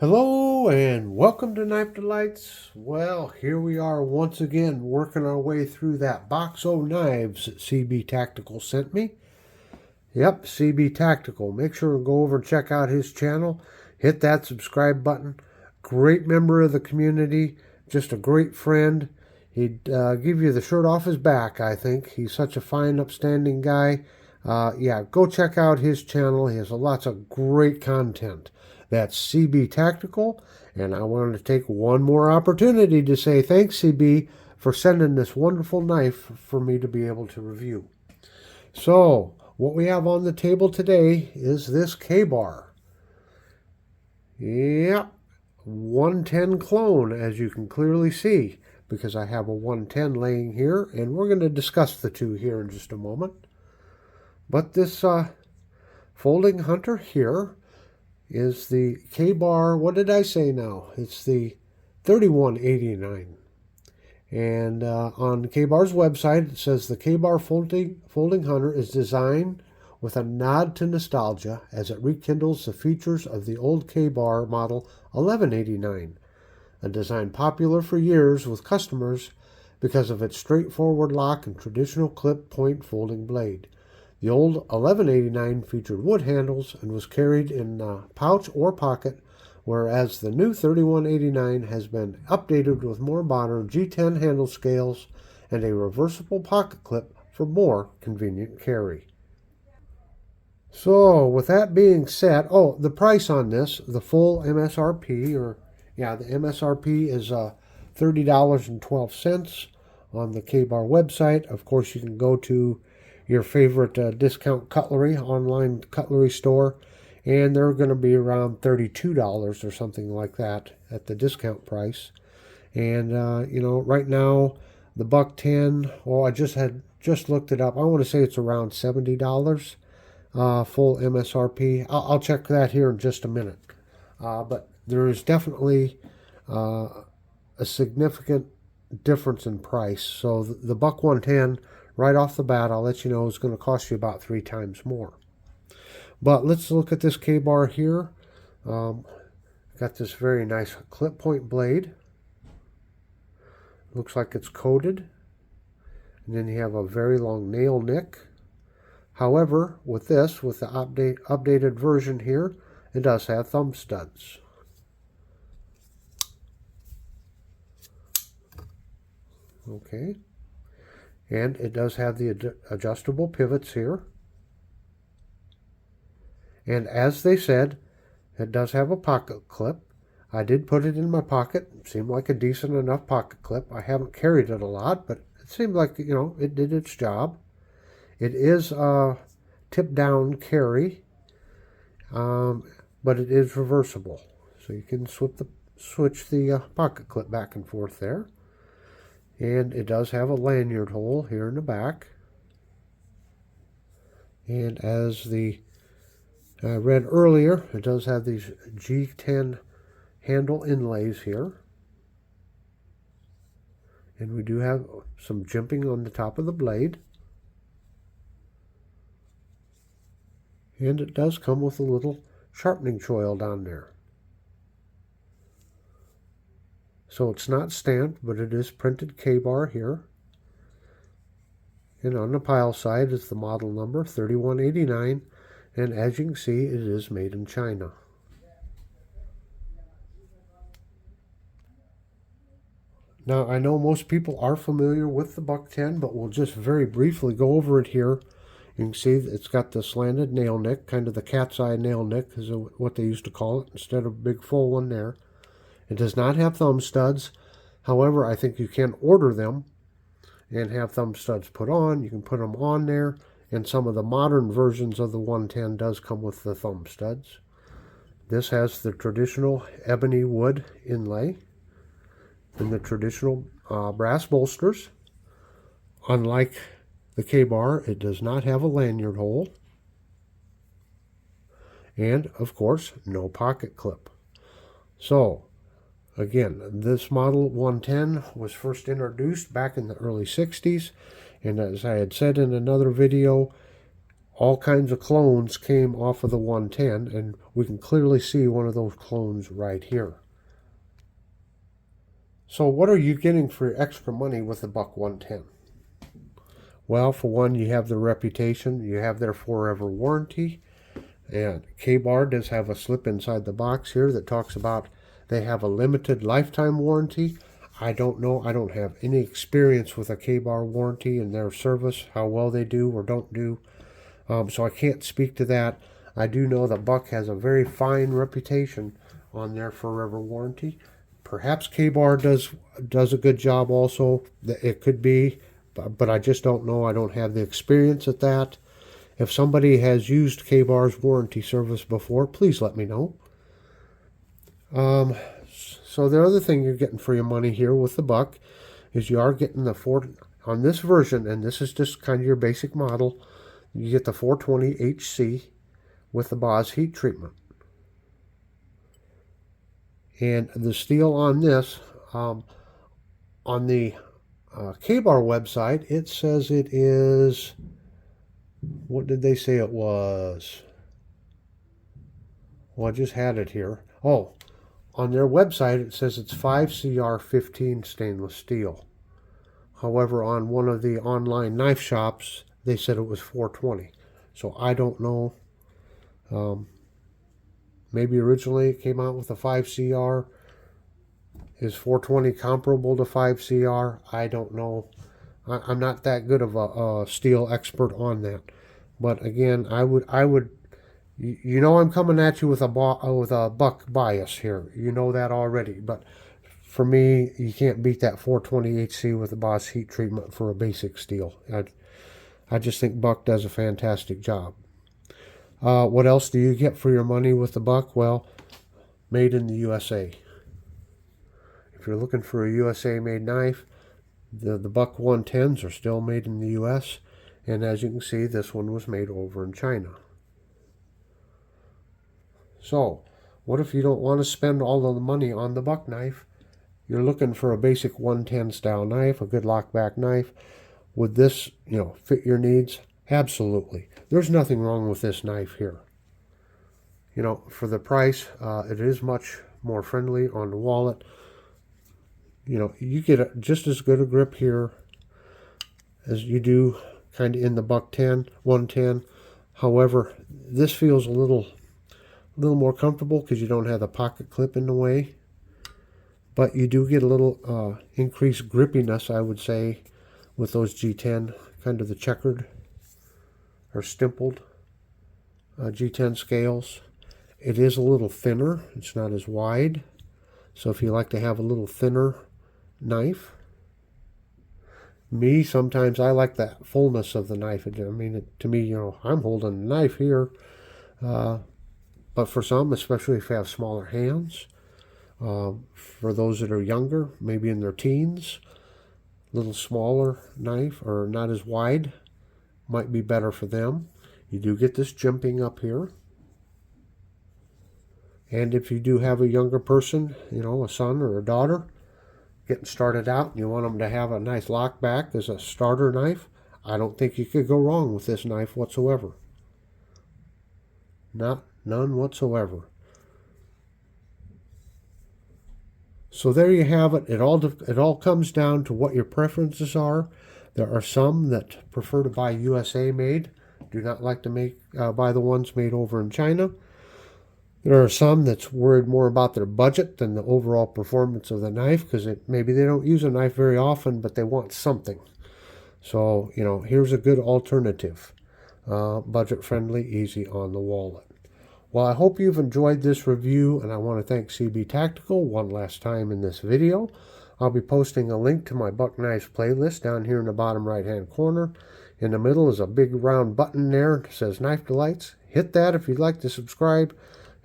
Hello and welcome to Knife Delights. Well, here we are once again working our way through that box of knives that CB Tactical sent me. Yep, CB Tactical. Make sure to go over and check out his channel. Hit that subscribe button. Great member of the community. Just a great friend. He'd give you the shirt off his back, I think. He's such a fine, upstanding guy. Yeah, go check out his channel. He has lots of great content. That's CB Tactical. And I wanted to take one more opportunity to say thanks, CB, for sending this wonderful knife for me to be able to review. So, what we have on the table today is this K-bar. Yep, 110 clone, as you can clearly see, because I have a 110 laying here, and we're going to discuss the two here in just a moment. But this folding hunter here is the K-bar, what did I say now? It's the 3189. And on K-Bar's website, it says the K-Bar folding hunter is designed with a nod to nostalgia as it rekindles the features of the old K-Bar model 1189, a design popular for years with customers because of its straightforward lock and traditional clip point folding blade. The old 1189 featured wood handles and was carried in a pouch or pocket, whereas the new 3189 has been updated with more modern G10 handle scales and a reversible pocket clip for more convenient carry. So, with that being said, the price on this, the full MSRP, the MSRP is $30.12 on the K-Bar website. Of course, you can go to your favorite discount cutlery, online cutlery store, and they're going to be around $32 or something like that at the discount price. And, right now, the buck 10, I just looked it up. I want to say it's around $70 full MSRP. I'll check that here in just a minute. But there is definitely a significant difference in price. So the buck 110, right off the bat, I'll let you know, is going to cost you about 3 times more. But let's look at this K-bar here. Got this very nice clip point blade. Looks like it's coated. And then you have a very long nail nick. However, with the updated version here, it does have thumb studs. Okay. And it does have the adjustable pivots here. And as they said, it does have a pocket clip. I did put it in my pocket. It seemed like a decent enough pocket clip. I haven't carried it a lot, but it seemed like, it did its job. It is a tip-down carry, but it is reversible. So you can switch the pocket clip back and forth there. And it does have a lanyard hole here in the back. And as I read earlier, it does have these G10 handle inlays here. And we do have some jimping on the top of the blade. And it does come with a little sharpening choil down there. So it's not stamped, but it is printed K-bar here. And on the pile side is the model number 3189. And as you can see, it is made in China. Now, I know most people are familiar with the buck 10, but we'll just very briefly go over it here. You can see it's got the slanted nail nick, kind of the cat's eye nail nick is what they used to call it, instead of a big full one there. It does not have thumb studs. However, I think you can order them and have thumb studs put on. You can put them on there, and some of the modern versions of the 110 does come with the thumb studs. This has the traditional ebony wood inlay and the traditional brass bolsters. Unlike the K-bar, it does not have a lanyard hole. And, of course, no pocket clip. So, again, this model 110 was first introduced back in the early 60s. And as I had said in another video, all kinds of clones came off of the 110, and we can clearly see one of those clones right here. So what are you getting for your extra money with the Buck 110? Well, for one, you have their reputation, you have their forever warranty, and K-Bar does have a slip inside the box here that talks about they have a limited lifetime warranty. I don't know. I don't have any experience with a K-Bar warranty and their service, how well they do or don't do. So I can't speak to that. I do know that Buck has a very fine reputation on their forever warranty. Perhaps K-Bar does a good job also. It could be, but I just don't know. I don't have the experience at that. If somebody has used K-Bar's warranty service before, please let me know. So the other thing you're getting for your money here with the Buck is you are getting the on this version, and this is just kind of your basic model, you get the 420 HC with the Boss heat treatment. And the steel on this, on the K-Bar website, it says it is, what did they say it was? Well, I just had it here. Oh, on their website, it says it's 5CR15 stainless steel. However, on one of the online knife shops, they said it was 420. So I don't know. Maybe originally it came out with a 5CR. Is 420 comparable to 5CR? I don't know. I'm not that good of a steel expert on that. But again, I would. You know I'm coming at you with a Buck bias here. You know that already. But for me, you can't beat that 420 HC with the Boss heat treatment for a basic steel. I just think Buck does a fantastic job. What else do you get for your money with the Buck? Well, made in the USA. If you're looking for a USA-made knife, the Buck 110s are still made in the US. And as you can see, this one was made over in China. So, what if you don't want to spend all of the money on the Buck knife? You're looking for a basic 110 style knife, a good lockback knife. Would this, fit your needs? Absolutely. There's nothing wrong with this knife here. For the price, it is much more friendly on the wallet. You get just as good a grip here as you do kind of in the Buck 110. However, this feels a little more comfortable because you don't have the pocket clip in the way. But you do get a little increased grippiness, I would say, with those G10, kind of the checkered or stippled G10 scales. It is a little thinner. It's not as wide. So if you like to have a little thinner knife, sometimes I like that fullness of the knife. To me, I'm holding the knife here. But for some, especially if you have smaller hands, for those that are younger, maybe in their teens, a little smaller knife or not as wide might be better for them. You do get this jimping up here. And if you do have a younger person, a son or a daughter, getting started out, and you want them to have a nice lockback as a starter knife, I don't think you could go wrong with this knife whatsoever. None whatsoever. So there you have it. It all comes down to what your preferences are. There are some that prefer to buy USA made, do not like to buy the ones made over in China. There are some that's worried more about their budget than the overall performance of the knife, because maybe they don't use a knife very often, but they want something. So, here's a good alternative. Budget friendly, easy on the wallet. Well, I hope you've enjoyed this review, and I want to thank CB Tactical one last time in this video. I'll be posting a link to my Buck Knives playlist down here in the bottom right-hand corner. In the middle is a big round button there that says Knife Delights. Hit that if you'd like to subscribe.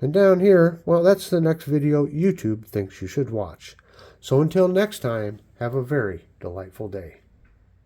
And down here, well, that's the next video YouTube thinks you should watch. So until next time, have a very delightful day.